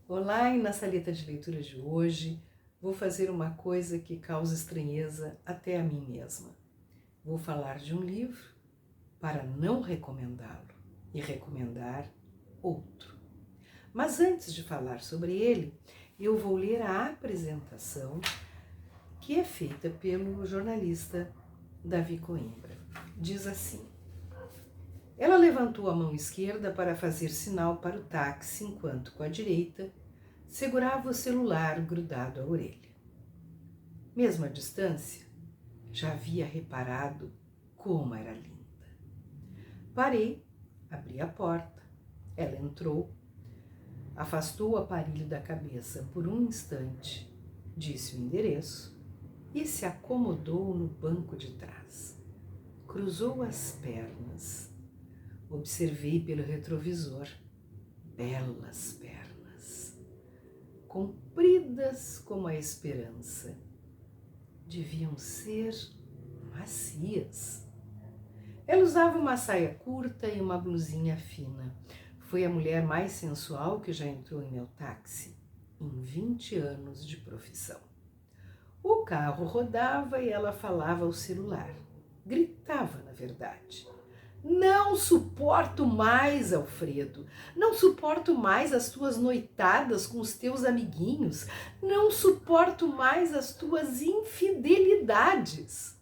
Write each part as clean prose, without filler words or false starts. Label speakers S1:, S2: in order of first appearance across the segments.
S1: Olá, e na saleta de leitura de hoje vou fazer uma coisa que causa estranheza até a mim mesma. Vou falar de um livro para não recomendá-lo e recomendar outro. Mas antes de falar sobre ele, eu vou ler a apresentação que é feita pelo jornalista Davi Coimbra. Diz assim: ela levantou a mão esquerda para fazer sinal para o táxi, enquanto com a direita segurava o celular grudado à orelha. Mesmo à distância, já havia reparado como era linda. Parei, abri a porta, ela entrou, afastou o aparelho da cabeça por um instante, disse o endereço e se acomodou no banco de trás. Cruzou as pernas. Observei pelo retrovisor. Belas pernas, compridas como a esperança. Deviam ser macias. Ela usava uma saia curta e uma blusinha fina. Foi a mulher mais sensual que já entrou em meu táxi em 20 anos de profissão. O carro rodava e ela falava ao celular. Gritava, na verdade. Não suporto mais, Alfredo. Não suporto mais as tuas noitadas com os teus amiguinhos. Não suporto mais as tuas infidelidades.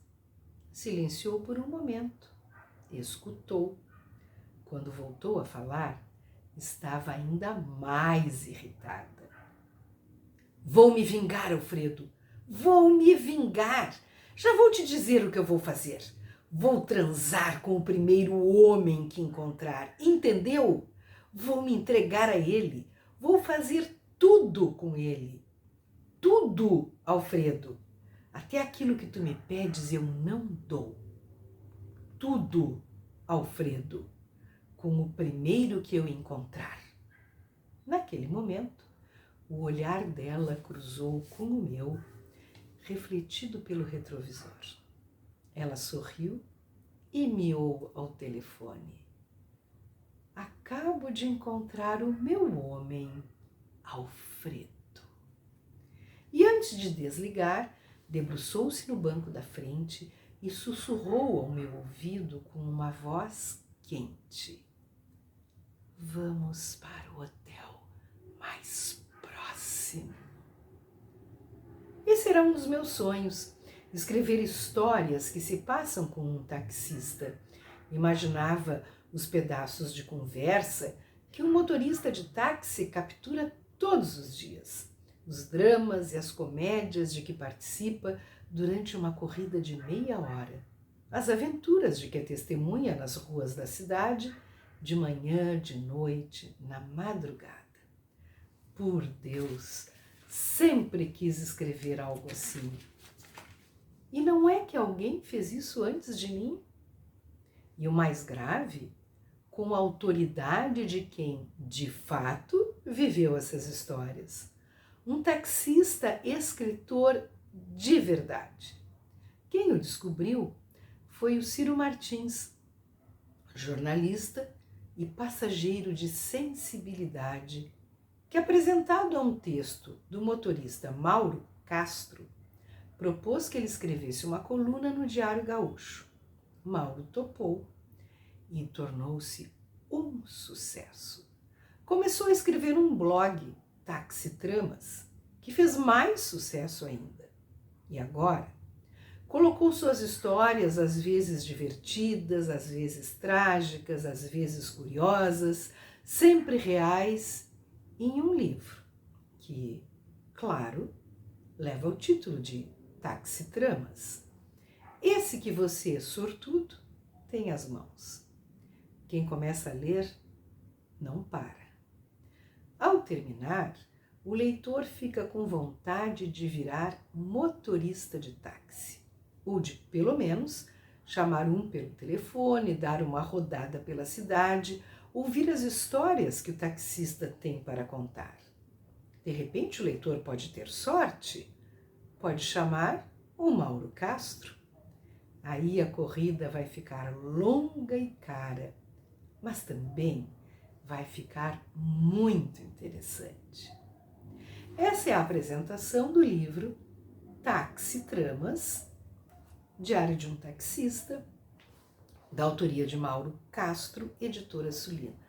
S1: Silenciou por um momento. Escutou. Quando voltou a falar, estava ainda mais irritada. Vou me vingar, Alfredo. Vou me vingar. Já vou te dizer o que eu vou fazer. Vou transar com o primeiro homem que encontrar, entendeu? Vou me entregar a ele, vou fazer tudo com ele. Tudo, Alfredo. Até aquilo que tu me pedes eu não dou. Tudo, Alfredo, com o primeiro que eu encontrar. Naquele momento, o olhar dela cruzou com o meu, refletido pelo retrovisor. Ela sorriu e miou ao telefone. Acabo de encontrar o meu homem, Alfredo. E antes de desligar, debruçou-se no banco da frente e sussurrou ao meu ouvido com uma voz quente. Vamos para o hotel mais próximo. Esse era um dos meus sonhos. Escrever histórias que se passam com um taxista. Imaginava os pedaços de conversa que um motorista de táxi captura todos os dias. Os dramas e as comédias de que participa durante uma corrida de meia hora. As aventuras de que é testemunha nas ruas da cidade, de manhã, de noite, na madrugada. Por Deus, sempre quis escrever algo assim. E não é que alguém fez isso antes de mim? E o mais grave, com a autoridade de quem, de fato, viveu essas histórias. Um taxista escritor de verdade. Quem o descobriu foi o Ciro Martins, jornalista e passageiro de sensibilidade, que, apresentado a um texto do motorista Mauro Castro, propôs que ele escrevesse uma coluna no Diário Gaúcho. Mauro topou e tornou-se um sucesso. Começou a escrever um blog, Taxi Tramas, que fez mais sucesso ainda. E agora, colocou suas histórias, às vezes divertidas, às vezes trágicas, às vezes curiosas, sempre reais, em um livro que, claro, leva o título de Taxi Tramas. Esse que você, sortudo, tem às mãos. Quem começa a ler, não para. Ao terminar, o leitor fica com vontade de virar motorista de táxi, ou de, pelo menos, chamar um pelo telefone, dar uma rodada pela cidade, ouvir as histórias que o taxista tem para contar. De repente, o leitor pode ter sorte, pode chamar o Mauro Castro. Aí a corrida vai ficar longa e cara, mas também vai ficar muito interessante. Essa é a apresentação do livro Táxi Tramas, Diário de um Taxista, da autoria de Mauro Castro, editora Sulina.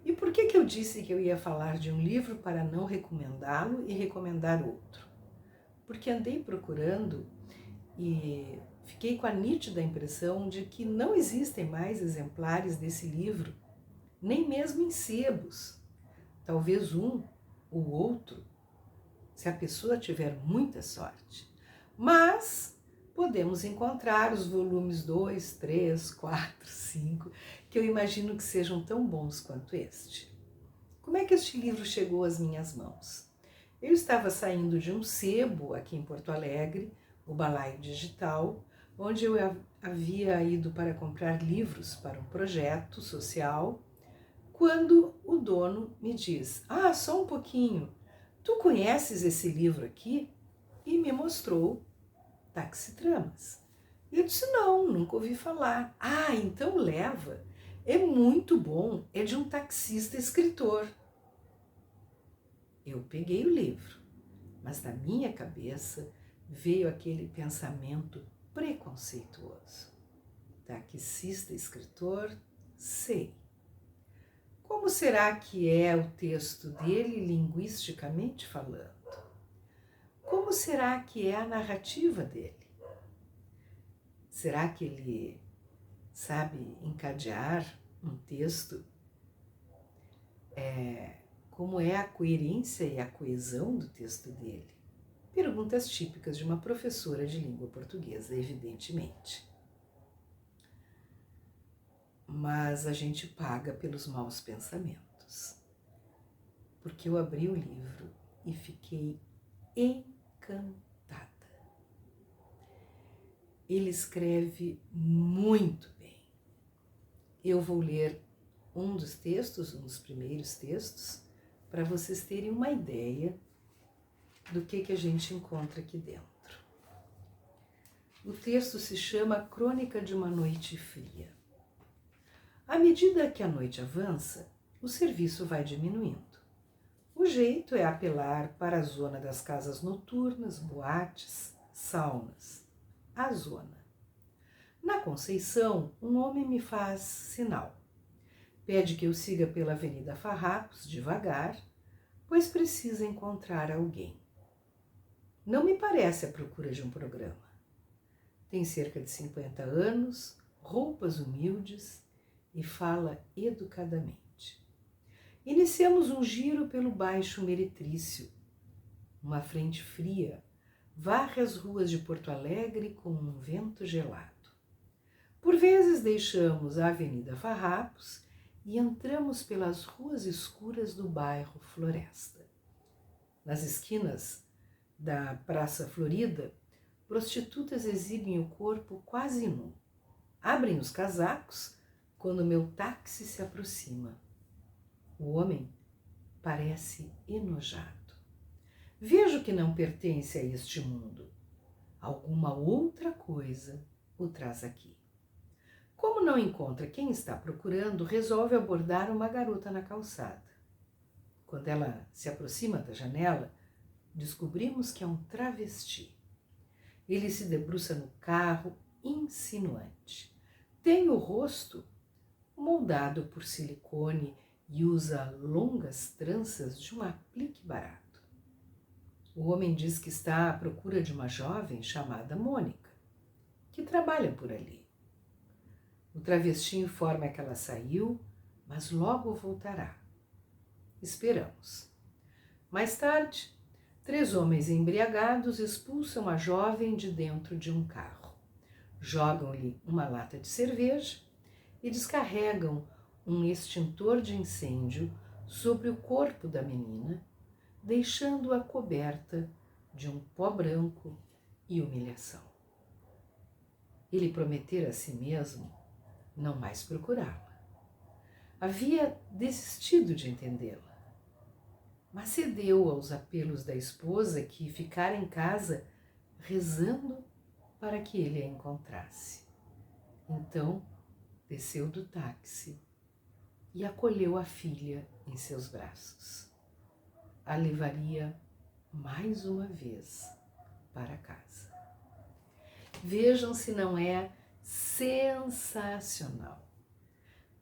S1: E por que eu disse que eu ia falar de um livro para não recomendá-lo e recomendar outro? Porque andei procurando e fiquei com a nítida impressão de que não existem mais exemplares desse livro, nem mesmo em sebos. Talvez um ou outro, se a pessoa tiver muita sorte. Mas podemos encontrar os volumes 2, 3, 4, 5, que eu imagino que sejam tão bons quanto este. Como é que este livro chegou às minhas mãos? Eu estava saindo de um sebo aqui em Porto Alegre, o Balaio Digital, onde eu havia ido para comprar livros para um projeto social, quando o dono me diz: só um pouquinho, tu conheces esse livro aqui? E me mostrou Táxi Tramas. E eu disse: não, nunca ouvi falar. Então leva, é muito bom, é de um taxista escritor. Eu peguei o livro, mas na minha cabeça veio aquele pensamento preconceituoso. Taxista escritor, sei. Como será que é o texto dele linguisticamente falando? Como será que é a narrativa dele? Será que ele sabe encadear um texto? Como é a coerência e a coesão do texto dele? Perguntas típicas de uma professora de língua portuguesa, evidentemente. Mas a gente paga pelos maus pensamentos. Porque eu abri o livro e fiquei encantada. Ele escreve muito bem. Eu vou ler um dos textos, um dos primeiros textos, para vocês terem uma ideia do que a gente encontra aqui dentro. O texto se chama Crônica de uma Noite Fria. À medida que a noite avança, o serviço vai diminuindo. O jeito é apelar para a zona das casas noturnas, boates, saunas. A zona. Na Conceição, um homem me faz sinal. Pede que eu siga pela Avenida Farrapos, devagar, pois precisa encontrar alguém. Não me parece a procura de um programa. Tem cerca de 50 anos, roupas humildes e fala educadamente. Iniciamos um giro pelo Baixo Meretrício. Uma frente fria varre as ruas de Porto Alegre com um vento gelado. Por vezes deixamos a Avenida Farrapos e entramos pelas ruas escuras do bairro Floresta. Nas esquinas da Praça Florida, prostitutas exibem o corpo quase nu. Abrem os casacos quando meu táxi se aproxima. O homem parece enojado. Vejo que não pertence a este mundo. Alguma outra coisa o traz aqui. Como não encontra quem está procurando, resolve abordar uma garota na calçada. Quando ela se aproxima da janela, descobrimos que é um travesti. Ele se debruça no carro, insinuante. Tem o rosto moldado por silicone e usa longas tranças de um aplique barato. O homem diz que está à procura de uma jovem chamada Mônica, que trabalha por ali. O travesti informa que ela saiu, mas logo voltará. Esperamos. Mais tarde, 3 homens embriagados expulsam a jovem de dentro de um carro. Jogam-lhe uma lata de cerveja e descarregam um extintor de incêndio sobre o corpo da menina, deixando-a coberta de um pó branco e humilhação. Ele prometera a si mesmo não mais procurá-la. Havia desistido de entendê-la, mas cedeu aos apelos da esposa que ficara em casa rezando para que ele a encontrasse. Então, desceu do táxi e acolheu a filha em seus braços. a levaria mais uma vez para casa. Vejam se não é sensacional.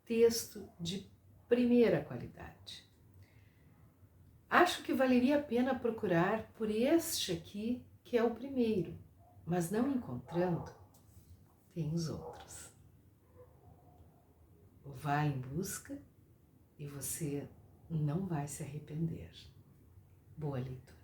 S1: Texto de primeira qualidade. Acho que valeria a pena procurar por este aqui, que é o primeiro, mas não encontrando, tem os outros. Vá em busca e você não vai se arrepender. Boa leitura.